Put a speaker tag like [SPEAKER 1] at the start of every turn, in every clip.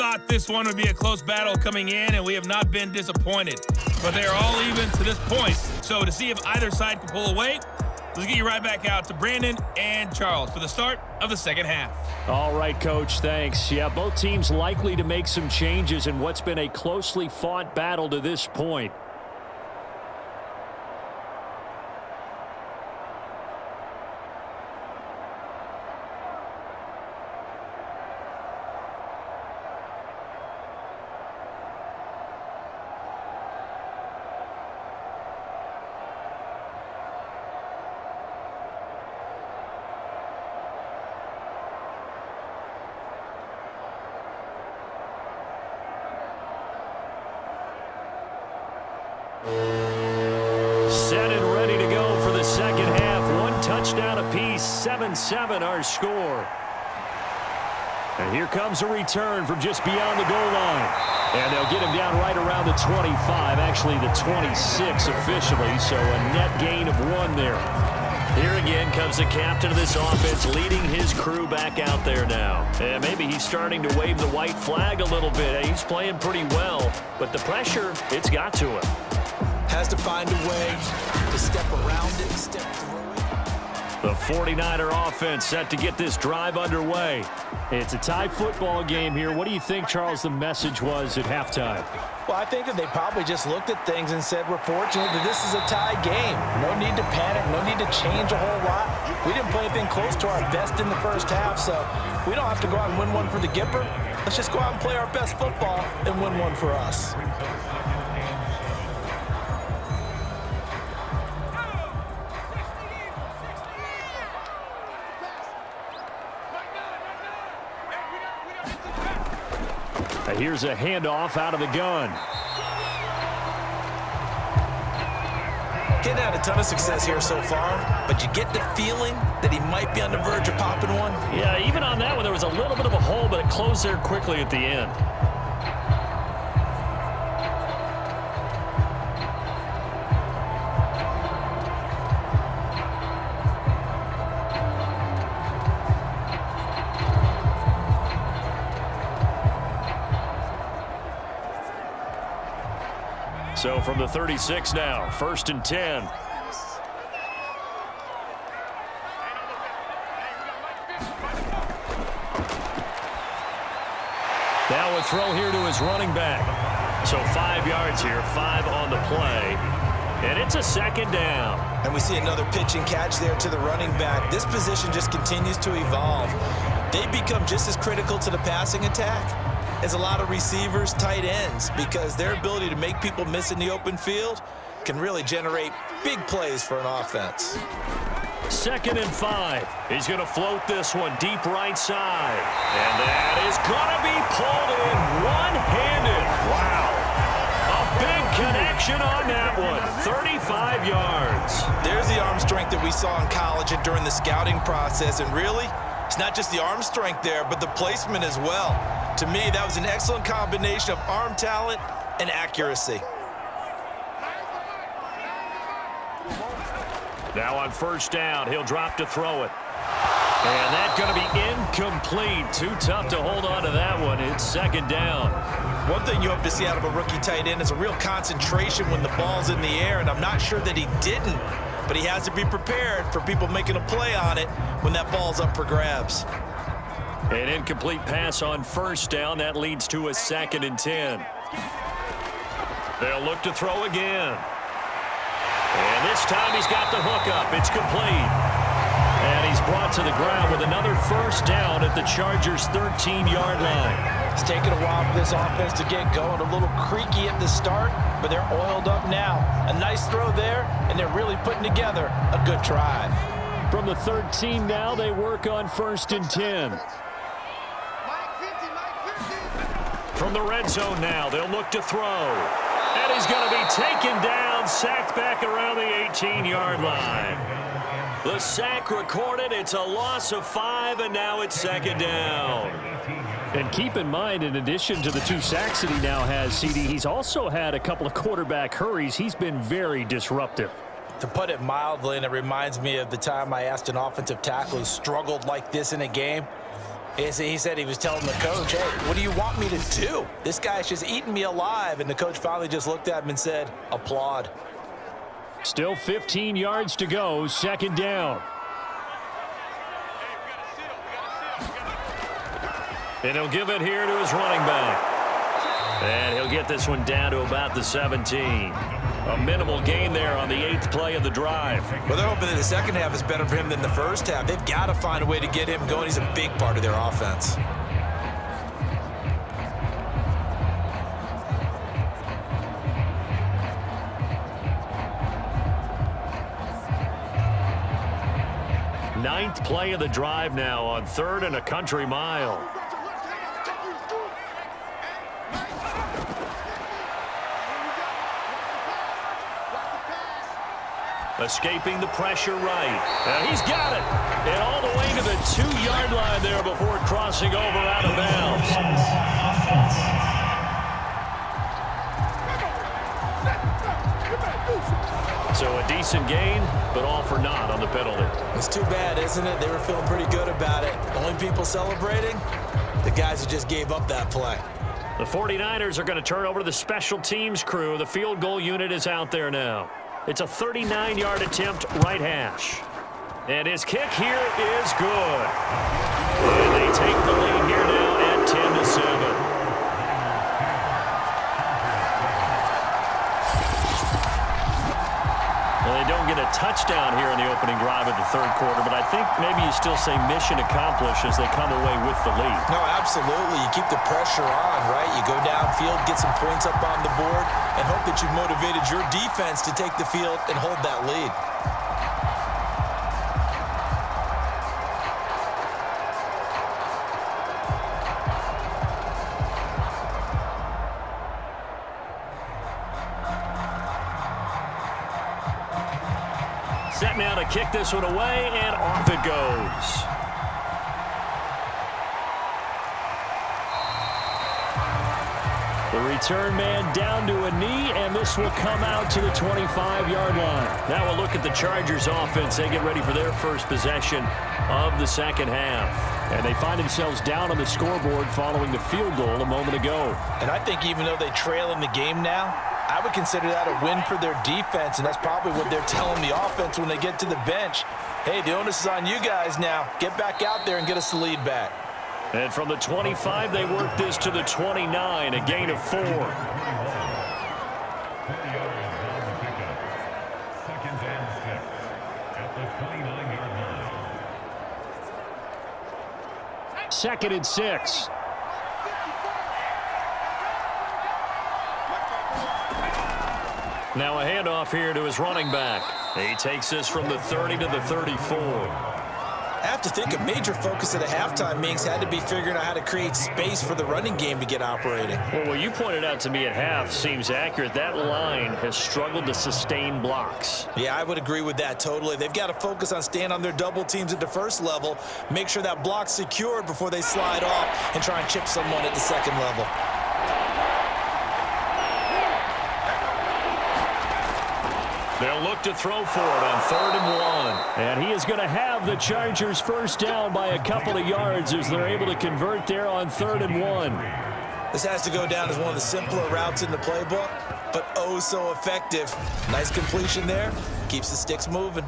[SPEAKER 1] thought this one would be a close battle coming in, and we have not been disappointed. But they are all even to this point. So to see if either side can pull away, let's get you right back out to Brandon and Charles for the start of the second half.
[SPEAKER 2] All right, Coach, thanks. Yeah, both teams likely to make some changes in what's been a closely fought battle to this point. Set and ready to go for the second half. One touchdown apiece, 7-7 our score. And here comes a return from just beyond the goal line. And they'll get him down right around the 25, actually the 26 officially, so a net gain of 1 there. Here again comes the captain of this offense leading his crew back out there now. And maybe he's starting to wave the white flag a little bit. He's playing pretty well, but the pressure, it's got to him.
[SPEAKER 3] Has to find a way to step around it, step through it.
[SPEAKER 2] The 49er offense set to get this drive underway. It's a tie football game here. What do you think, Charles, the message was at halftime?
[SPEAKER 3] Well, I think that they probably just looked at things and said, we're fortunate that this is a tie game. No need to panic, no need to change a whole lot. We didn't play anything close to our best in the first half, so we don't have to go out and win one for the Gipper. Let's just go out and play our best football and win one for us.
[SPEAKER 2] Here's a handoff out of the gun.
[SPEAKER 3] Getting out a ton of success here so far, but you get the feeling that he might be on the verge of popping one.
[SPEAKER 2] Yeah, even on that one, there was a little bit of a hole, but it closed there quickly at the end. So from the 36 now, 1st and 10. Now a throw here to his running back. So 5 yards here, 5 on the play. And it's a second down.
[SPEAKER 3] And we see another pitch and catch there to the running back. This position just continues to evolve. They become just as critical to the passing attack as a lot of receivers, tight ends, because their ability to make people miss in the open field can really generate big plays for an offense.
[SPEAKER 2] 2nd and 5. He's going to float this one deep right side. And that is going to be pulled in one-handed. Wow. A big connection on that one. 35 yards.
[SPEAKER 3] There's the arm strength that we saw in college and during the scouting process. And really, it's not just the arm strength there, but the placement as well. To me, that was an excellent combination of arm talent and accuracy.
[SPEAKER 2] Now on 1st down, he'll drop to throw it. And that's going to be incomplete. Too tough to hold on to that one. It's 2nd down.
[SPEAKER 3] One thing you hope to see out of a rookie tight end is a real concentration when the ball's in the air, and I'm not sure that he didn't, but he has to be prepared for people making a play on it when that ball's up for grabs.
[SPEAKER 2] An incomplete pass on 1st down. That leads to a 2nd and 10. They'll look to throw again. And this time he's got the hook up. It's complete. And he's brought to the ground with another 1st down at the Chargers' 13-yard line.
[SPEAKER 3] It's taken a while for this offense to get going. A little creaky at the start, but they're oiled up now. A nice throw there, and they're really putting together a good drive.
[SPEAKER 2] From the 13 now, they work on 1st and 10. From the red zone now, they'll look to throw. And he's going to be taken down, sacked back around the 18-yard line. The sack recorded. It's a loss of 5, and now it's 2nd down. And keep in mind, in addition to the 2 sacks that he now has, CD, he's also had a couple of quarterback hurries. He's been very disruptive.
[SPEAKER 3] To put it mildly, and it reminds me of the time I asked an offensive tackle who struggled like this in a game, He said he was telling the coach, hey, what do you want me to do? This guy's just eating me alive. And the coach finally just looked at him and said, applaud.
[SPEAKER 2] Still 15 yards to go, second down. And he'll give it here to his running back. And he'll get this one down to about the 17. A minimal gain there on the 8th play of the drive.
[SPEAKER 3] Well, they're hoping that the second half is better for him than the first half. They've got to find a way to get him going. He's a big part of their offense.
[SPEAKER 2] Ninth play of the drive now on 3rd and a country mile. Escaping the pressure right. And he's got it. And all the way to the 2-yard line there before crossing over out of bounds. So a decent gain, but all for naught on the penalty.
[SPEAKER 3] It's too bad, isn't it? They were feeling pretty good about it. Only people celebrating, the guys who just gave up that play.
[SPEAKER 2] The 49ers are going to turn over to the special teams crew. The field goal unit is out there now. It's a 39-yard attempt, right hash. And his kick here is good. And they take the lead here now at 10-7. Well, they don't get a touchdown here in the opening drive of the third quarter, but I think maybe you still say mission accomplished as they come away with the lead.
[SPEAKER 3] No, absolutely. You keep the pressure on, right? You go downfield, get some points up on the board, and hope that you've motivated your defense to take the field and hold that lead.
[SPEAKER 2] Set now to kick this one away, and off it goes. The return man down to a knee, and this will come out to the 25-yard line. Now we'll look at the Chargers offense. They get ready for their first possession of the second half. And they find themselves down on the scoreboard following the field goal a moment ago.
[SPEAKER 3] And I think even though they trail in the game now, I would consider that a win for their defense, and that's probably what they're telling the offense when they get to the bench. Hey, the onus is on you guys now. Get back out there and get us the lead back.
[SPEAKER 2] And from the 25, they work this to the 29, a gain of 4. Second and 6. Now a handoff here to his running back. He takes this from the 30 to the 34.
[SPEAKER 3] I have to think a major focus at a halftime meetings had to be figuring out how to create space for the running game to get operating.
[SPEAKER 2] Well, what you pointed out to me at half seems accurate. That line has struggled to sustain blocks.
[SPEAKER 3] Yeah, I would agree with that totally. They've got to focus on staying on their double teams at the first level, make sure that block's secured before they slide off and try and chip someone at the second level.
[SPEAKER 2] They'll look to throw for it on 3rd and 1. And he is going to have the Chargers first down by a couple of yards as they're able to convert there on 3rd and 1.
[SPEAKER 3] This has to go down as one of the simpler routes in the playbook, but oh so effective. Nice completion there. Keeps the sticks moving.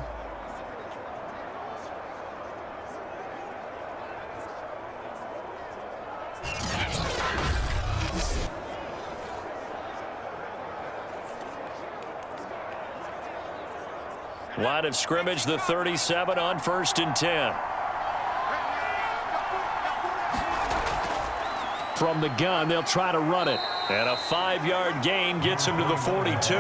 [SPEAKER 2] Line of scrimmage, the 37 on 1st and 10. From the gun, they'll try to run it. And a 5-yard gain gets him to the 42.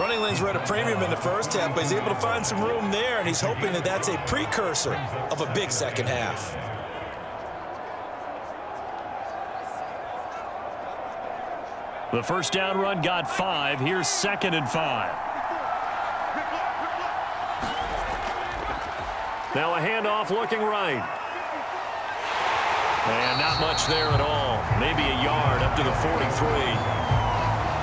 [SPEAKER 3] Running lanes were at a premium in the first half, but he's able to find some room there, and he's hoping that that's a precursor of a big second half.
[SPEAKER 2] The first down run got 5. Here's 2nd and 5. Now a handoff looking right. And not much there at all. Maybe a yard up to the 43.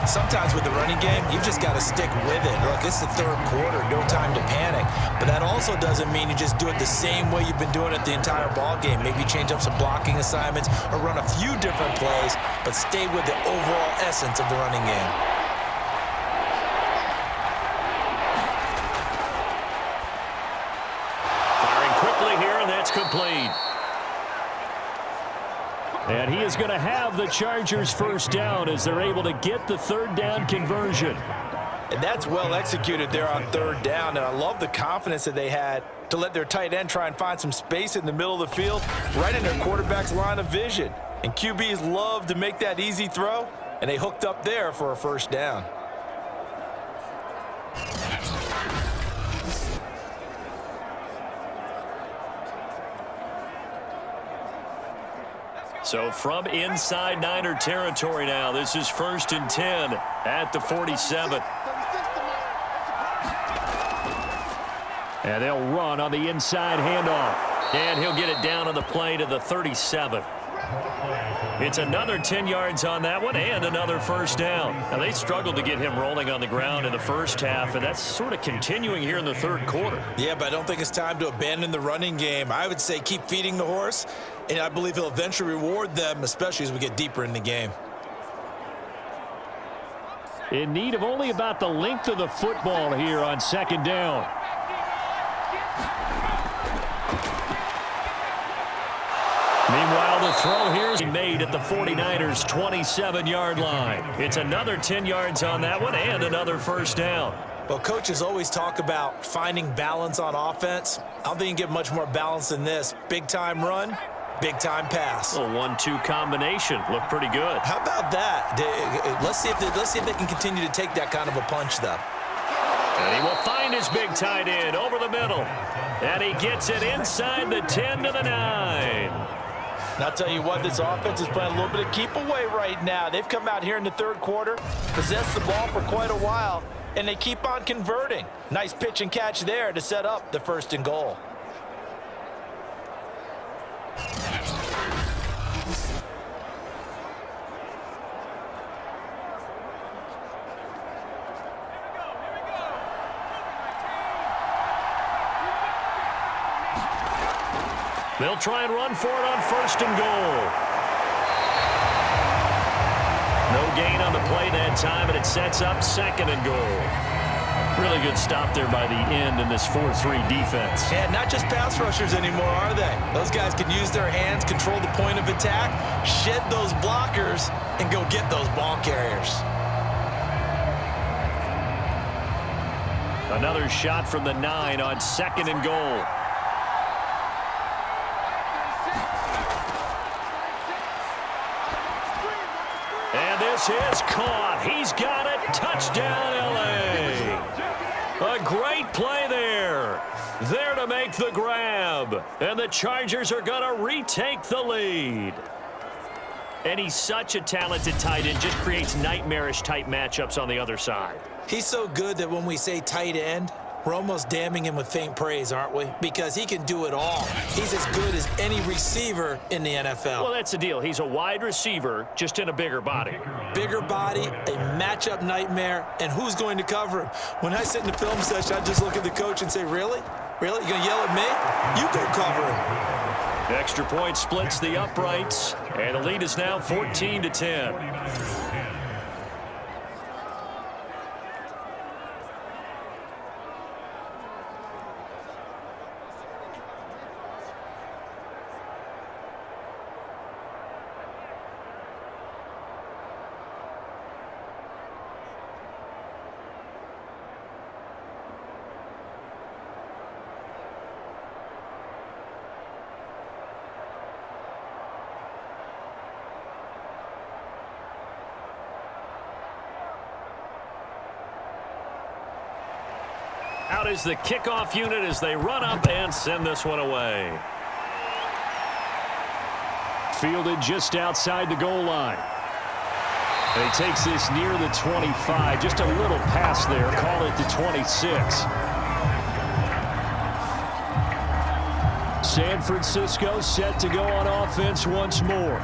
[SPEAKER 3] Sometimes with the running game, you've just got to stick with it. Look, it's the third quarter, no time to panic. But that also doesn't mean you just do it the same way you've been doing it the entire ball game. Maybe change up some blocking assignments or run a few different plays, but stay with the overall essence of the running game.
[SPEAKER 2] Firing quickly here, and that's complete. And he is going to have the Chargers first down as they're able to get the third down conversion.
[SPEAKER 3] And that's well executed there on third down. And I love the confidence that they had to let their tight end try and find some space in the middle of the field, right in their quarterback's line of vision. And QBs love to make that easy throw, and they hooked up there for a first down.
[SPEAKER 2] So from inside Niner territory now, this is 1st and 10 at the 47. And they'll run on the inside handoff. And he'll get it down on the play to the 37. It's another 10 yards on that one and another first down. Now, they struggled to get him rolling on the ground in the first half, and that's sort of continuing here in the third quarter.
[SPEAKER 3] Yeah, but I don't think it's time to abandon the running game. I would say keep feeding the horse, and I believe he'll eventually reward them, especially as we get deeper in the game.
[SPEAKER 2] In need of only about the length of the football here on second down. Meanwhile, the throw here is made at the 49ers' 27-yard line. It's another 10 yards on that one and another first down.
[SPEAKER 3] Well, coaches always talk about finding balance on offense. I don't think you can get much more balance than this. Big-time run, big-time pass.
[SPEAKER 2] A 1-2 combination. Looked pretty good.
[SPEAKER 3] How about that? Let's see if they can continue to take that kind of a punch, though.
[SPEAKER 2] And he will find his big tight end over the middle. And he gets it inside the 10 to the 9.
[SPEAKER 3] And I'll tell you what, this offense is playing a little bit of keep away right now. They've come out here in the third quarter, possessed the ball for quite a while, and they keep on converting. Nice pitch and catch there to set up the 1st and goal.
[SPEAKER 2] They'll try and run for it on 1st and goal. No gain on the play that time, and it sets up 2nd and goal. Really good stop there by the end in this 4-3 defense.
[SPEAKER 3] Yeah, not just pass rushers anymore, are they? Those guys can use their hands, control the point of attack, shed those blockers, and go get those ball carriers.
[SPEAKER 2] Another shot from the 9 on 2nd and goal. And this is caught. He's got it. Touchdown, L.A. A great play there. There to make the grab. And the Chargers are going to retake the lead. And he's such a talented tight end. Just creates nightmarish-type matchups on the other side.
[SPEAKER 3] He's so good that when we say tight end, we're almost damning him with faint praise, aren't we? Because he can do it all. He's as good as any receiver in the NFL.
[SPEAKER 2] Well, that's the deal. He's a wide receiver, just in a bigger body.
[SPEAKER 3] Bigger body, a matchup nightmare, and who's going to cover him? When I sit in the film session, I just look at the coach and say, really? Really? You going to yell at me? You go cover him.
[SPEAKER 2] Extra point splits the uprights, and the lead is now 14-10. Out is the kickoff unit as they run up and send this one away. Fielded just outside the goal line. And he takes this near the 25. Just a little pass there. Call it the 26. San Francisco set to go on offense once more.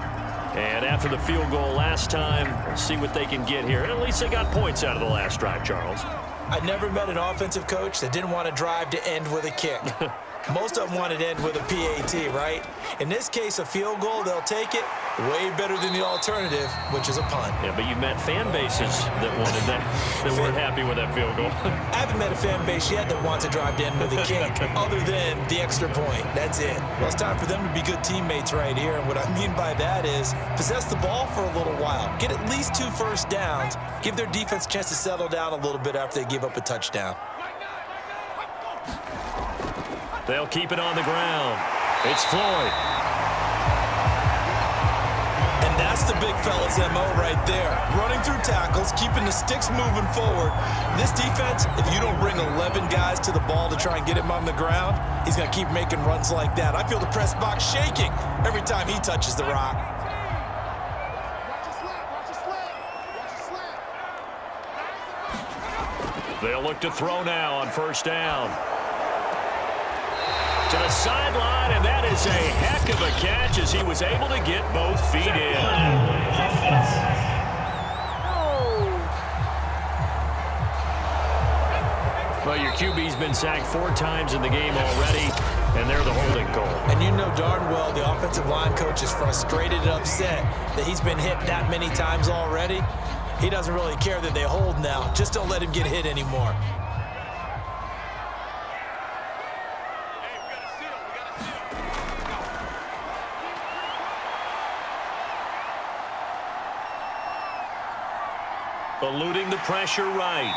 [SPEAKER 2] And after the field goal last time, we'll see what they can get here. At least they got points out of the last drive, Charles.
[SPEAKER 3] I never met an offensive coach that didn't want to drive to end with a kick. Most of them wanted to end with a PAT, right? In this case, a field goal, they'll take it way better than the alternative, which is a punt.
[SPEAKER 2] Yeah, but you met fan bases that wanted that, that weren't happy with that field goal.
[SPEAKER 3] I haven't met a fan base yet that wants to drive to end with a kick, other than the extra point. That's it. Well, it's time for them to be good teammates right here, and what I mean by that is possess the ball for a little while, get at least 2 first downs, give their defense a chance to settle down a little bit after they give up a touchdown.
[SPEAKER 2] They'll keep it on the ground. It's Floyd.
[SPEAKER 3] And that's the big fella's MO right there. Running through tackles, keeping the sticks moving forward. This defense, if you don't bring 11 guys to the ball to try and get him on the ground, he's going to keep making runs like that. I feel the press box shaking every time he touches the rock.
[SPEAKER 2] They'll look to throw now on first down. To the sideline, and that is a heck of a catch as he was able to get both feet in. Well, your QB's been sacked 4 times in the game already, and they're the holding call.
[SPEAKER 3] And you know darn well the offensive line coach is frustrated and upset that he's been hit that many times already. He doesn't really care that they hold now. Just don't let him get hit anymore.
[SPEAKER 2] Eluding the pressure right.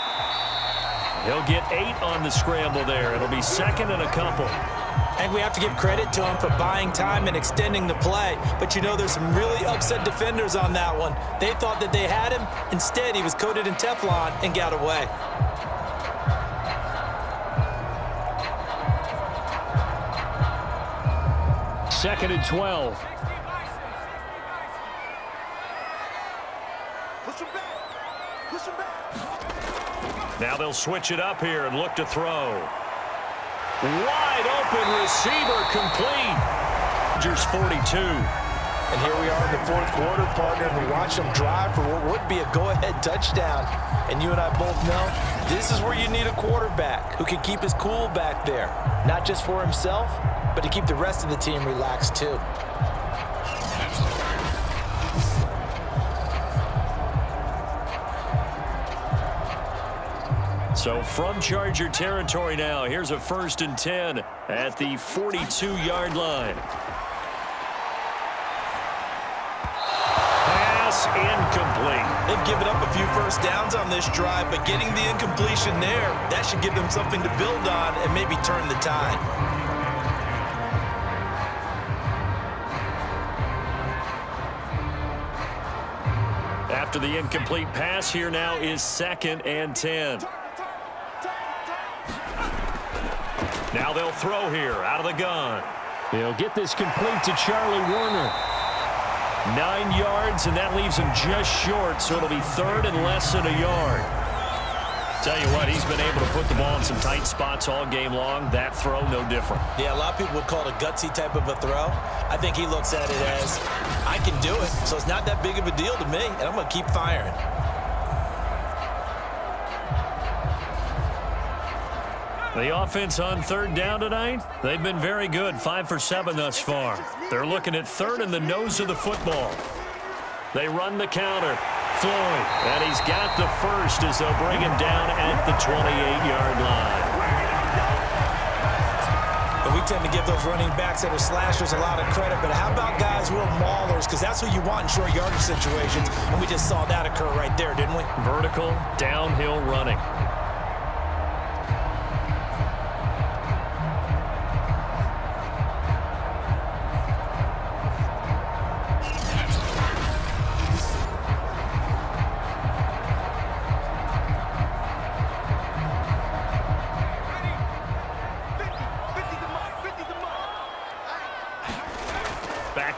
[SPEAKER 2] He'll get 8 on the scramble there. It'll be second and a couple.
[SPEAKER 3] I think we have to give credit to him for buying time and extending the play. But you know, there's some really upset defenders on that one. They thought that they had him. Instead, he was coated in Teflon and got away.
[SPEAKER 2] Second and 12. Now they'll switch it up here and look to throw. Wide open receiver complete. Rodgers 42.
[SPEAKER 3] And here we are in the 4th quarter, partner, and we watch them drive for what would be a go-ahead touchdown. And you and I both know this is where you need a quarterback who can keep his cool back there. Not just for himself, but to keep the rest of the team relaxed too.
[SPEAKER 2] So from Charger territory now, here's a 1st and 10 at the 42-yard line. Pass incomplete.
[SPEAKER 3] They've given up a few first downs on this drive, but getting the incompletion there, that should give them something to build on and maybe turn the tide.
[SPEAKER 2] After the incomplete pass, here now is 2nd and 10. Now they'll throw here out of the gun. He'll get this complete to Charlie Warner. 9 yards, and that leaves him just short, so it'll be 3rd and less than a yard. Tell you what, he's been able to put the ball in some tight spots all game long. That throw, no different.
[SPEAKER 3] Yeah, a lot of people would call it a gutsy type of a throw. I think he looks at it as, I can do it, so it's not that big of a deal to me, and I'm going to keep firing.
[SPEAKER 2] The offense on 3rd down tonight, they've been very good, 5 for 7 thus far. They're looking at 3rd in the nose of the football. They run the counter. Floyd, and he's got the first as they'll bring him down at the 28-yard line.
[SPEAKER 3] And we tend to give those running backs that are slashers a lot of credit, but how about guys who are maulers? Because that's who you want in short yardage situations, and we just saw that occur right there, didn't we?
[SPEAKER 2] Vertical, downhill running.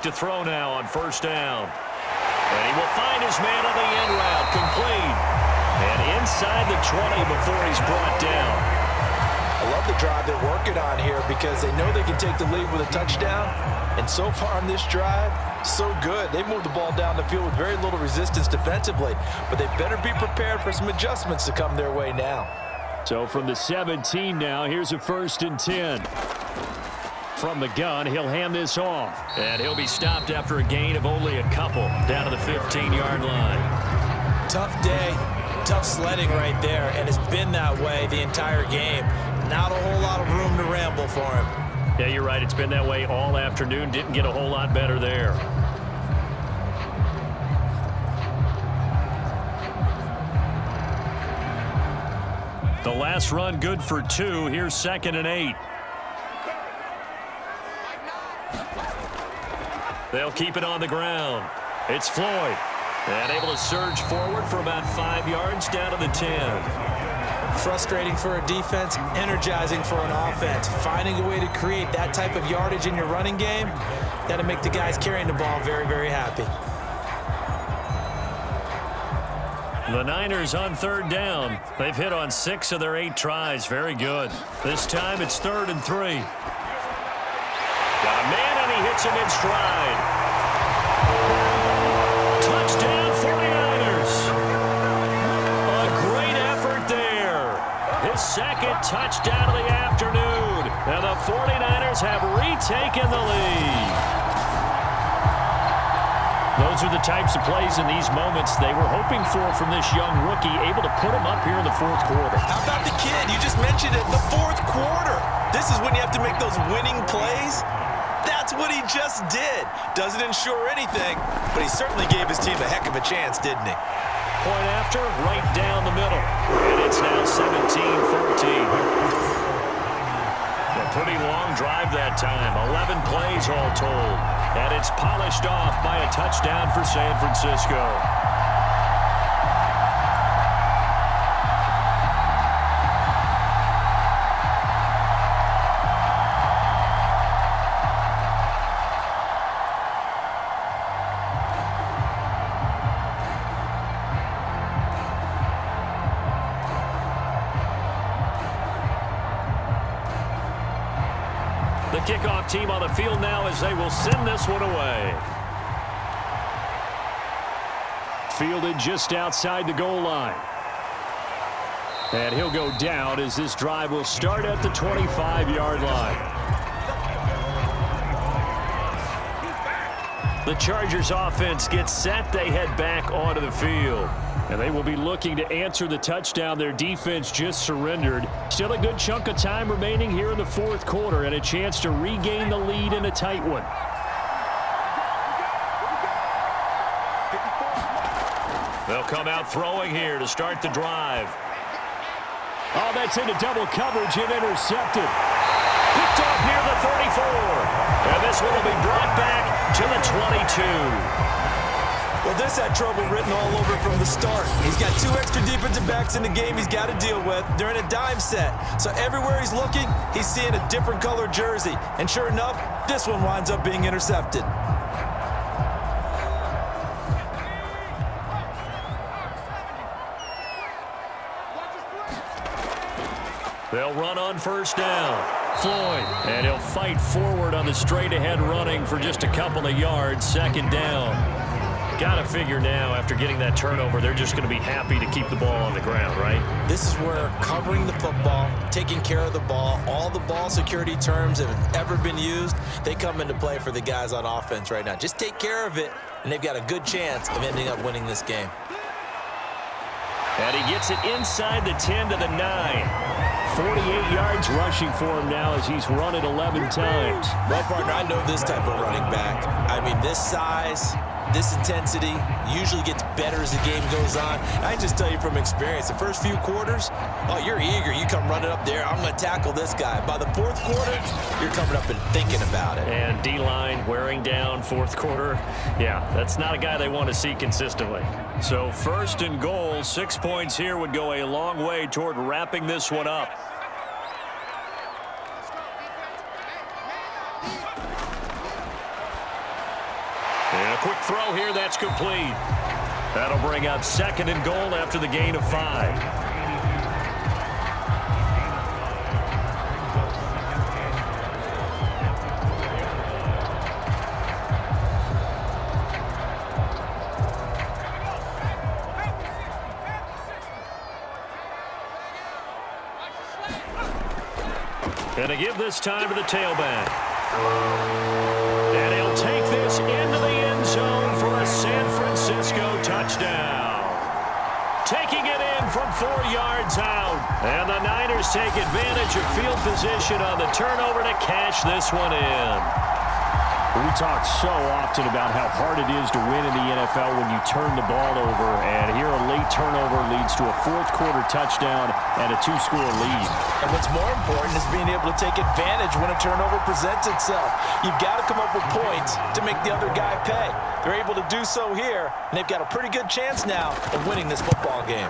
[SPEAKER 2] To throw now on 1st down. And he will find his man on the end route, complete. And inside the 20 before he's brought down.
[SPEAKER 3] I love the drive they're working on here because they know they can take the lead with a touchdown. And so far on this drive, so good. They moved the ball down the field with very little resistance defensively, but they better be prepared for some adjustments to come their way now.
[SPEAKER 2] So from the 17 now, here's a 1st and 10. From the gun, he'll hand this off. And he'll be stopped after a gain of only a couple down to the 15-yard line.
[SPEAKER 3] Tough day, tough sledding right there, and it's been that way the entire game. Not a whole lot of room to ramble for him.
[SPEAKER 2] Yeah, you're right. It's been that way all afternoon. Didn't get a whole lot better there. The last run good for 2. Here's 2nd and 8. They'll keep it on the ground. It's Floyd. And able to surge forward for about 5 yards down to the 10.
[SPEAKER 3] Frustrating for a defense, energizing for an offense. Finding a way to create that type of yardage in your running game, that'll make the guys carrying the ball very, very happy.
[SPEAKER 2] The Niners on 3rd down. They've hit on 6 of their 8 tries. Very good. This time it's 3rd and 3. Got a man and he hits him in stride. Touchdown 49ers. A great effort there. His 2nd touchdown of the afternoon. And the 49ers have retaken the lead. Those are the types of plays in these moments they were hoping for from this young rookie, able to put him up here in the 4th quarter.
[SPEAKER 3] How about the kid? You just mentioned it, the 4th quarter. This is when you have to make those winning plays. That's what he just did. Doesn't ensure anything, but he certainly gave his team a heck of a chance, didn't he?
[SPEAKER 2] Point after, right down the middle. And it's now 17-14. A pretty long drive that time. 11 plays all told. And it's polished off by a touchdown for San Francisco. The kickoff team on the field now as they will send this one away. Fielded just outside the goal line. And he'll go down as this drive will start at the 25-yard line. The Chargers offense gets set. They head back onto the field. And they will be looking to answer the touchdown their defense just surrendered. Still a good chunk of time remaining here in the 4th quarter and a chance to regain the lead in a tight one. They'll come out throwing here to start the drive. Oh, that's into double coverage and intercepted. Picked off near the 34. And this one will be brought back to the 22.
[SPEAKER 3] Well, this had trouble written all over from the start. He's got 2 extra defensive backs in the game he's got to deal with. They're in a dime set. So everywhere he's looking, he's seeing a different color jersey. And sure enough, this one winds up being intercepted.
[SPEAKER 2] They'll run on 1st down. Floyd. And he'll fight forward on the straight-ahead running for just a couple of yards. 2nd down. Got to figure now, after getting that turnover, they're just going to be happy to keep the ball on the ground, right?
[SPEAKER 3] This is where covering the football, taking care of the ball, all the ball security terms that have ever been used, they come into play for the guys on offense right now. Just take care of it, and they've got a good chance of ending up winning this game.
[SPEAKER 2] And he gets it inside the 10 to the 9. 48 yards rushing for him now as he's run it 11 times.
[SPEAKER 3] Well, partner, I know this type of running back. I mean, this size, this intensity usually gets better as the game goes on. I can just tell you from experience, the first few quarters, oh, you're eager. You come running up there, I'm going to tackle this guy. By the 4th quarter, you're coming up and thinking about it.
[SPEAKER 2] And D-line wearing down 4th quarter. Yeah, that's not a guy they want to see consistently. So 1st and goal, 6 points here would go a long way toward wrapping this one up. And a quick throw here, that's complete. That'll bring up 2nd and goal after the gain of 5. And they give this time to the tailback. And he'll take this into the end zone for a San Francisco touchdown. Taking it in from 4 yards out. And the Niners take advantage of field position on the turnover to cash this one in.
[SPEAKER 4] We talk so often about how hard it is to win in the NFL when you turn the ball over, and here a late turnover leads to a fourth-quarter touchdown and a 2-score lead.
[SPEAKER 3] And what's more important is being able to take advantage when a turnover presents itself. You've got to come up with points to make the other guy pay. They're able to do so here, and they've got a pretty good chance now of winning this football game.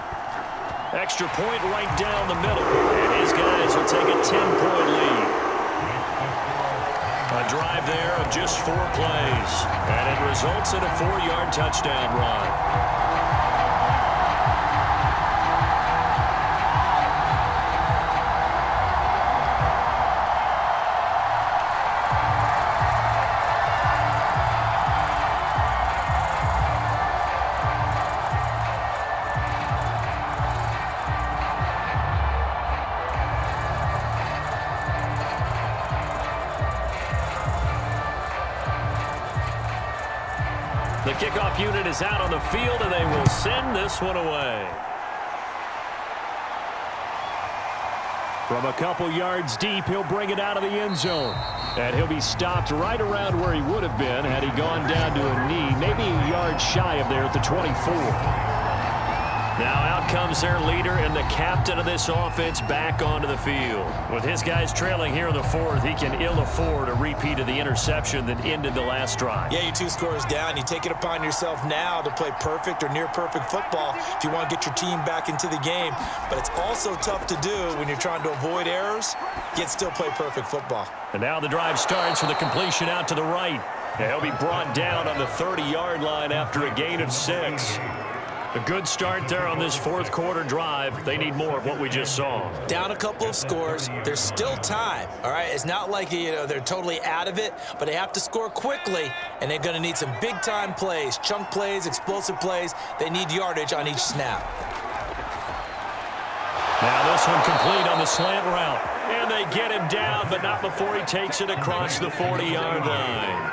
[SPEAKER 2] Extra point right down the middle, and his guys will take a 10-point lead. A drive there of just 4 plays, and it results in a 4-yard touchdown run. The kickoff unit is out on the field, and they will send this one away. From a couple yards deep, he'll bring it out of the end zone. And he'll be stopped right around where he would have been had he gone down to a knee, maybe a yard shy of there at the 24. Now out comes their leader and the captain of this offense back onto the field. With his guys trailing here in the 4th, he can ill afford a repeat of the interception that ended the last drive.
[SPEAKER 3] Yeah, you 2 scores down. You take it upon yourself now to play perfect or near-perfect football if you want to get your team back into the game. But it's also tough to do when you're trying to avoid errors, yet still play perfect football.
[SPEAKER 2] And now the drive starts with a completion out to the right. And he'll be brought down on the 30-yard line after a gain of 6. A good start there on this 4th quarter drive. They need more of what we just saw.
[SPEAKER 3] Down a couple of scores. There's still time, all right? It's not like, they're totally out of it, but they have to score quickly, and they're going to need some big-time plays, chunk plays, explosive plays. They need yardage on each snap.
[SPEAKER 2] Now this one complete on the slant route. And they get him down, but not before he takes it across the 40-yard line.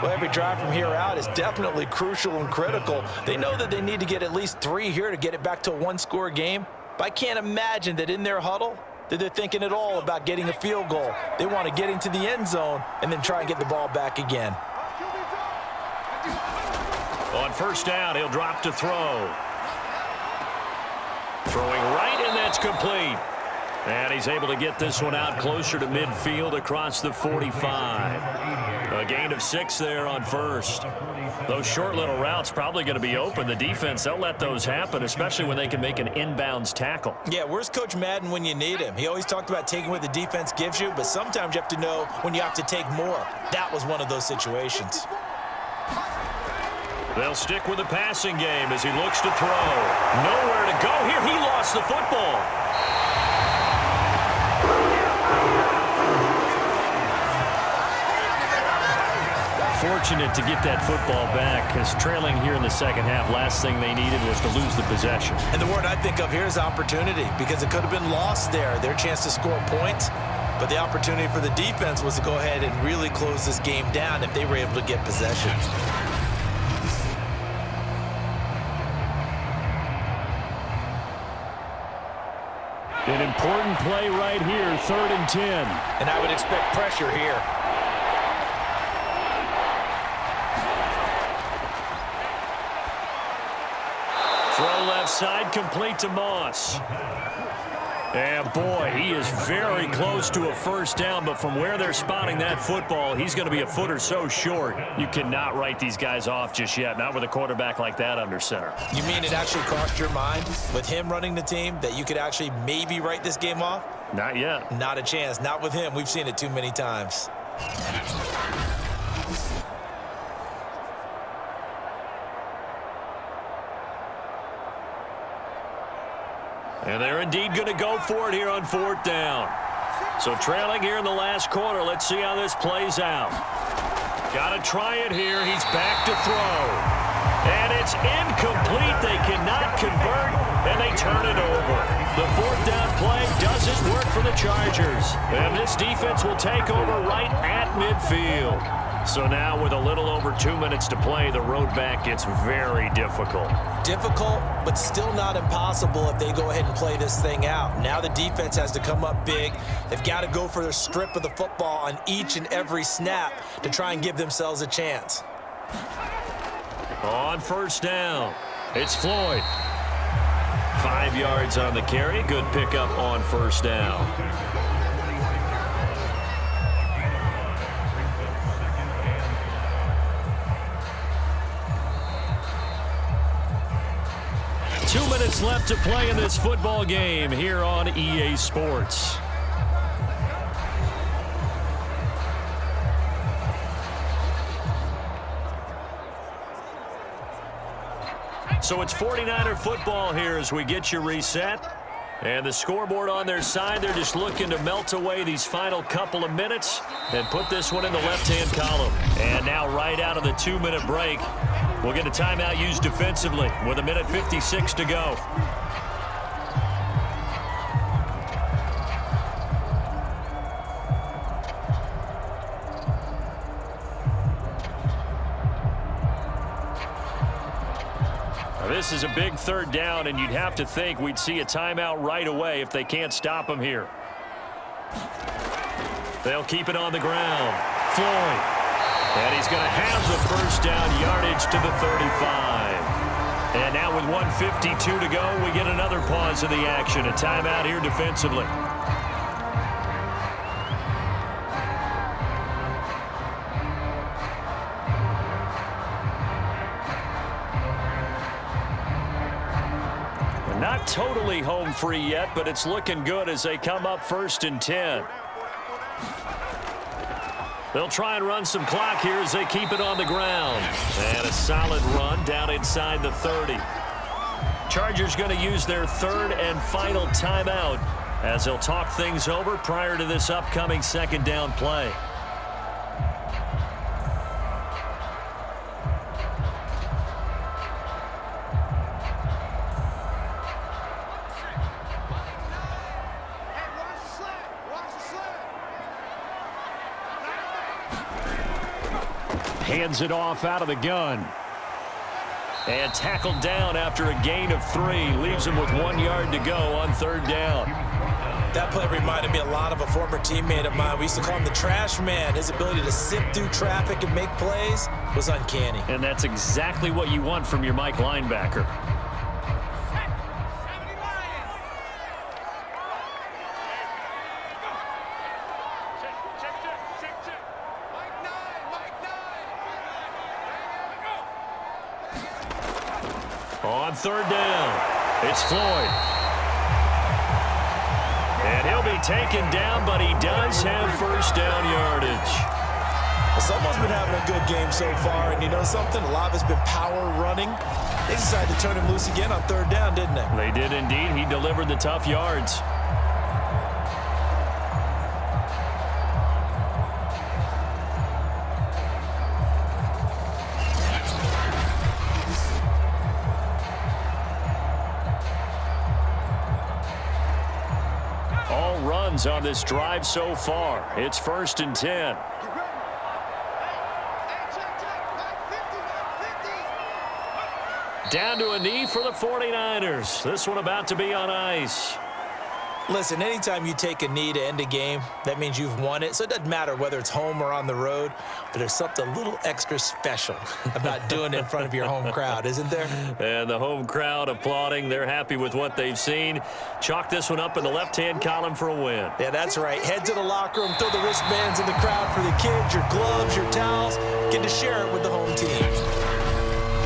[SPEAKER 3] Well, every drive from here out is definitely crucial and critical. They know that they need to get at least 3 here to get it back to a 1-score game. But I can't imagine that in their huddle that they're thinking at all about getting a field goal. They want to get into the end zone and then try and get the ball back again.
[SPEAKER 2] On first down, he'll drop to throw. Throwing right, and that's complete. And he's able to get this one out closer to midfield across the 45. A gain of 6 there on first. Those short little routes probably going to be open. The defense, they'll let those happen, especially when they can make an inbounds tackle.
[SPEAKER 3] Yeah, where's Coach Madden when you need him? He always talked about taking what the defense gives you, but sometimes you have to know when you have to take more. That was one of those situations.
[SPEAKER 2] They'll stick with the passing game as he looks to throw. Nowhere to go here. He lost the football. Fortunate to get that football back, because trailing here in the second half, last thing they needed was to lose the possession.
[SPEAKER 3] And the word I think of here is opportunity, because it could have been lost there, their chance to score points. But the opportunity for the defense was to go ahead and really close this game down if they were able to get possession.
[SPEAKER 4] An important play right here, 3rd and 10.
[SPEAKER 3] And I would expect pressure here.
[SPEAKER 2] Throw left side, complete to Moss. And boy, he is very close to a first down, but from where they're spotting that football, he's going to be a foot or so short. You cannot write these guys off just yet, not with a quarterback like that under center.
[SPEAKER 3] You mean it actually crossed your mind with him running the team that you could actually maybe write this game off?
[SPEAKER 2] Not yet.
[SPEAKER 3] Not a chance. Not with him. We've seen it too many times.
[SPEAKER 2] And they're indeed going to go for it here on 4th down. So trailing here in the last quarter. Let's see how this plays out. Got to try it here. He's back to throw. And it's incomplete. They cannot convert, and they turn it over. The 4th down play doesn't work for the Chargers. And this defense will take over right at midfield. So now with a little over 2 minutes to play, the road back gets very difficult.
[SPEAKER 3] Difficult, but still not impossible if they go ahead and play this thing out. Now the defense has to come up big. They've got to go for their strip of the football on each and every snap to try and give themselves a chance.
[SPEAKER 2] On first down, it's Floyd. 5 yards on the carry. Good pickup on first down. Minutes left to play in this football game here on EA Sports. So it's 49er football here as we get you reset. And the scoreboard on their side, they're just looking to melt away these final couple of minutes and put this one in the left-hand column. And now right out of the 2-minute break, we'll get a timeout used defensively with 1:56 to go. This is a big third down, and you'd have to think we'd see a timeout right away if they can't stop him here. They'll keep it on the ground. Floyd. And he's going to have the first down yardage to the 35. And now with 1:52 to go, we get another pause of the action. A timeout here defensively. Not totally home free yet, but it's looking good as they come up 1st and 10. They'll try and run some clock here as they keep it on the ground. And a solid run down inside the 30. Chargers going to use their third and final timeout as they'll talk things over prior to this upcoming second down play. Hands it off out of the gun. And tackled down after a gain of 3. Leaves him with 1 yard to go on third down.
[SPEAKER 3] That play reminded me a lot of a former teammate of mine. We used to call him the trash man. His ability to sift through traffic and make plays was uncanny.
[SPEAKER 2] And that's exactly what you want from your Mike linebacker. On third down, it's Floyd. And he'll be taken down, but he does have first down yardage.
[SPEAKER 3] Well, someone's been having a good game so far, and you know something? A lot of it's been power running. They decided to turn him loose again on third down, didn't they?
[SPEAKER 2] They did indeed. He delivered the tough yards. On this drive so far. It's 1st and 10. Down to a knee for the 49ers. This one about to be on ice.
[SPEAKER 3] Listen, anytime you take a knee to end a game, that means you've won it. So it doesn't matter whether it's home or on the road, but there's something a little extra special about doing it in front of your home crowd, isn't there?
[SPEAKER 2] And the home crowd applauding. They're happy with what they've seen. Chalk this one up in the left-hand column for a win.
[SPEAKER 3] Yeah, that's right. Head to the locker room, throw the wristbands in the crowd for the kids, your gloves, your towels. Get to share it with the home team.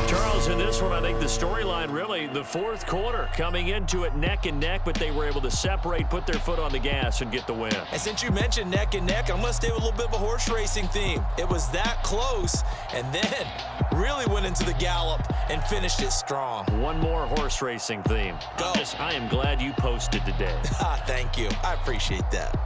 [SPEAKER 2] Charles, in this one, I think the storyline really, the fourth quarter, coming into it neck and neck, but they were able to separate, put their foot on the gas, and get the win.
[SPEAKER 3] And since you mentioned neck and neck, I'm going to stay with a little bit of a horse racing theme. It was that close, and then really went into the gallop and finished it strong.
[SPEAKER 2] One more horse racing theme.
[SPEAKER 3] Go.
[SPEAKER 2] I am glad you posted today.
[SPEAKER 3] Thank you. I appreciate that.